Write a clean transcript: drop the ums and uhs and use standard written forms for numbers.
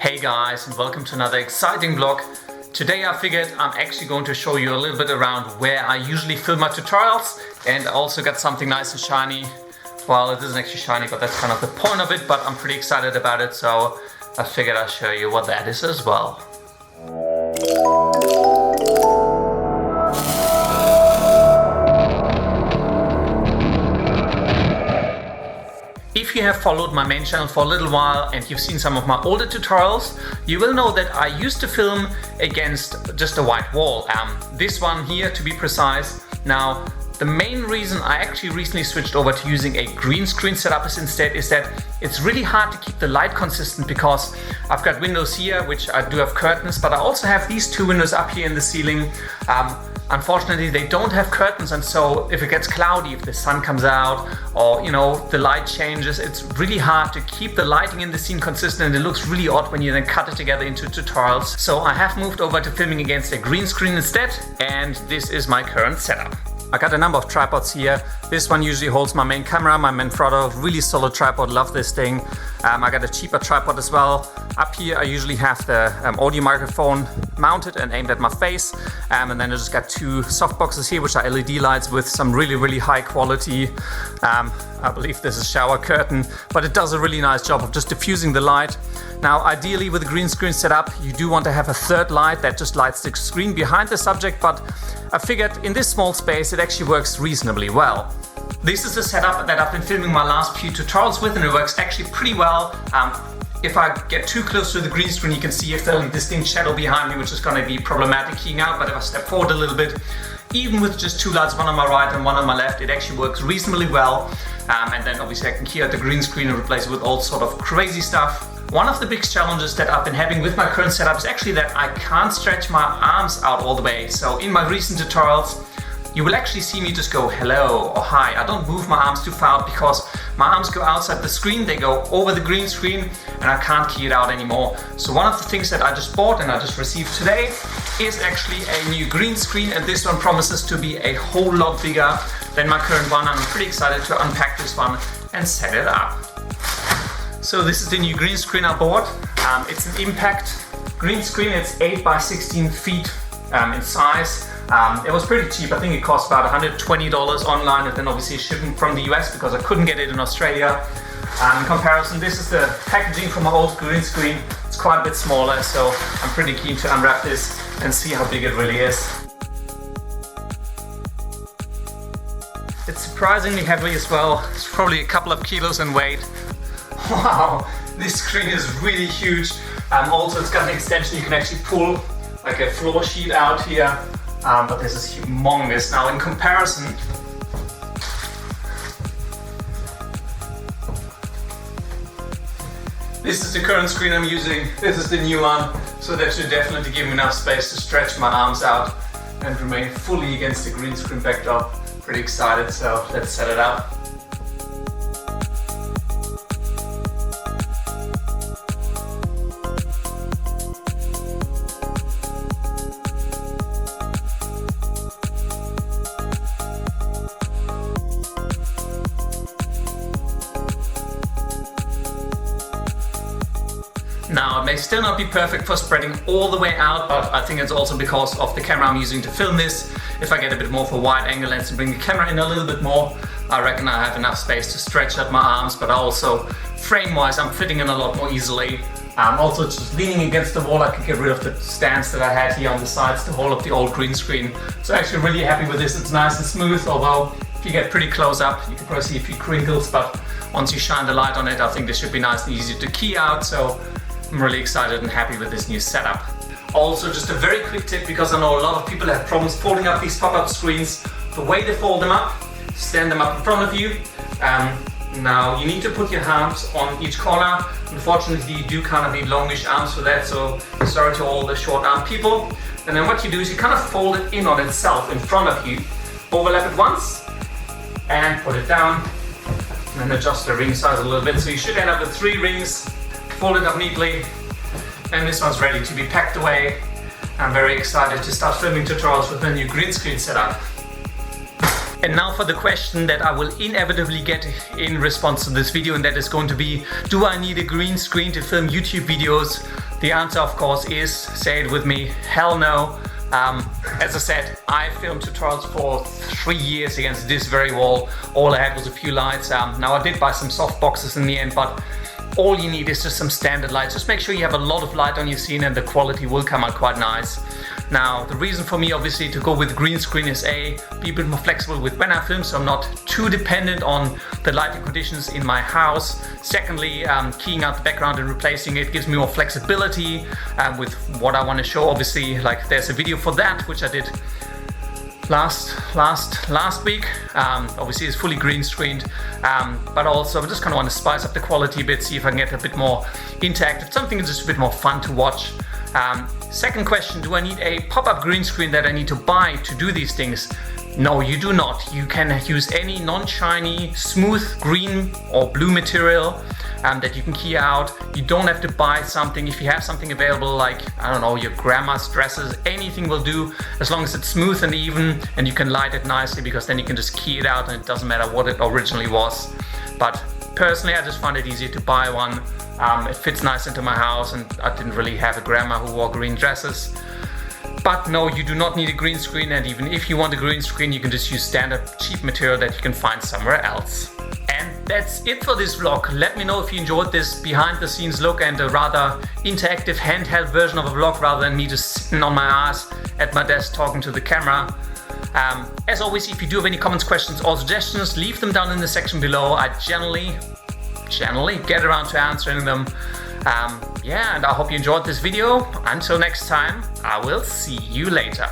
Hey guys, and welcome to another exciting vlog. Today I figured I'm actually going to show you a little bit around where I usually film my tutorials, and I also got something nice and shiny. Well, it isn't actually shiny, but that's kind of the point of it, but I'm pretty excited about it, so I figured I'll show you what that is as well. If you have followed my main channel for a little while and you've seen some of my older tutorials, you will know that I used to film against just a white wall. This one here, to be precise. Now, the main reason I actually recently switched over to using a green screen setup is that it's really hard to keep the light consistent, because I've got windows here, which I do have curtains, but I also have these two windows up here in the ceiling. Unfortunately, they don't have curtains, and so if it gets cloudy, if the sun comes out, or the light changes, it's really hard to keep the lighting in the scene consistent, and it looks really odd when you then cut it together into tutorials. So I have moved over to filming against a green screen instead, and this is my current setup. I got a number of tripods here. This one usually holds my main camera, my Manfrotto, really solid tripod, love this thing. I got a cheaper tripod as well. Up here I usually have the audio microphone mounted and aimed at my face. And then I just got two softboxes here, which are LED lights with some really high quality, I believe this is shower curtain, but it does a really nice job of just diffusing the light. Now, ideally with a green screen setup, you do want to have a third light that just lights the screen behind the subject, but I figured in this small space it actually works reasonably well. This is the setup that I've been filming my last few tutorials with, and it works actually pretty well. If I get too close to the green screen, you can see a fairly distinct shadow behind me, which is going to be problematic keying out, but if I step forward a little bit, even with just two lights, one on my right and one on my left, it actually works reasonably well. And then obviously I can key out the green screen and replace it with all sort of crazy stuff. One of the big challenges that I've been having with my current setup is actually that I can't stretch my arms out all the way. So in my recent tutorials, you will actually see me just go hello or hi. I don't move my arms too far out because my arms go outside the screen, they go over the green screen, and I can't key it out anymore. So one of the things that I just bought and I just received today is actually a new green screen, and this one promises to be a whole lot bigger than my current one, and I'm pretty excited to unpack this one and set it up. So this is the new green screen I bought. It's an impact green screen. It's 8 by 16 feet in size. It was pretty cheap. I think it cost about $120 online, and then obviously shipping from the US because I couldn't get it in Australia. In comparison, this is the packaging from my old green screen. It's quite a bit smaller, so I'm pretty keen to unwrap this and see how big it really is. It's surprisingly heavy as well. It's probably a couple of kilos in weight. Wow, this screen is really huge. Also, it's got an extension. You can actually pull like a floor sheet out here. But this is humongous. Now, in comparison, this is the current screen I'm using. This is the new one. So that should definitely give me enough space to stretch my arms out and remain fully against the green screen backdrop. Pretty excited, so let's set it up. Now, it may still not be perfect for spreading all the way out, but I think it's also because of the camera I'm using to film this. If I get a bit more of a wide angle lens and bring the camera in a little bit more, I reckon I have enough space to stretch out my arms, but also frame-wise I'm fitting in a lot more easily. Also, just leaning against the wall, I could get rid of the stands that I had here on the sides to hold up the old green screen. So actually really happy with this. It's nice and smooth, although if you get pretty close up, you can probably see a few crinkles, but once you shine the light on it, I think this should be nice and easy to key out. So I'm really excited and happy with this new setup. Also, just a very quick tip, because I know a lot of people have problems folding up these pop-up screens. The way to fold them up, stand them up in front of you. Now, you need to put your arms on each corner. Unfortunately, you do kind of need longish arms for that, so sorry to all the short arm people. And then what you do is you kind of fold it in on itself in front of you, overlap it once, and put it down, and then adjust the ring size a little bit. So you should end up with 3 rings. Fold it up neatly, and this one's ready to be packed away. I'm very excited to start filming tutorials with the new green screen setup. And now for the question that I will inevitably get in response to this video, and that is going to be, do I need a green screen to film YouTube videos? The answer, of course, is, say it with me, hell no. As I said, I filmed tutorials for 3 years against this very wall. All I had was a few lights. Now I did buy some soft boxes in the end, but all you need is just some standard lights. Just make sure you have a lot of light on your scene and the quality will come out quite nice. Now, the reason for me obviously to go with green screen is A, be a bit more flexible with when I film, so I'm not too dependent on the lighting conditions in my house. Secondly, keying out the background and replacing it gives me more flexibility with what I want to show. Obviously, like there's a video for that, which I did last week. Obviously it's fully green screened, but also I just kind of want to spice up the quality a bit, see if I can get a bit more interactive, something that's just a bit more fun to watch. Second question, do I need a pop-up green screen that I need to buy to do these things? No, you do not. You can use any non-shiny, smooth green or blue material that you can key out. You don't have to buy something. If you have something available, like, I don't know, your grandma's dresses, anything will do, as long as it's smooth and even, and you can light it nicely, because then you can just key it out and it doesn't matter what it originally was. But personally, I just found it easier to buy one. It fits nice into my house, and I didn't really have a grandma who wore green dresses. But no, you do not need a green screen, and even if you want a green screen, you can just use standard cheap material that you can find somewhere else. And that's it for this vlog. Let me know if you enjoyed this behind the scenes look and a rather interactive handheld version of a vlog rather than me just sitting on my ass at my desk talking to the camera. As always, if you do have any comments, questions or suggestions, leave them down in the section below. I generally get around to answering them. Yeah, and I hope you enjoyed this video. Until next time, I will see you later.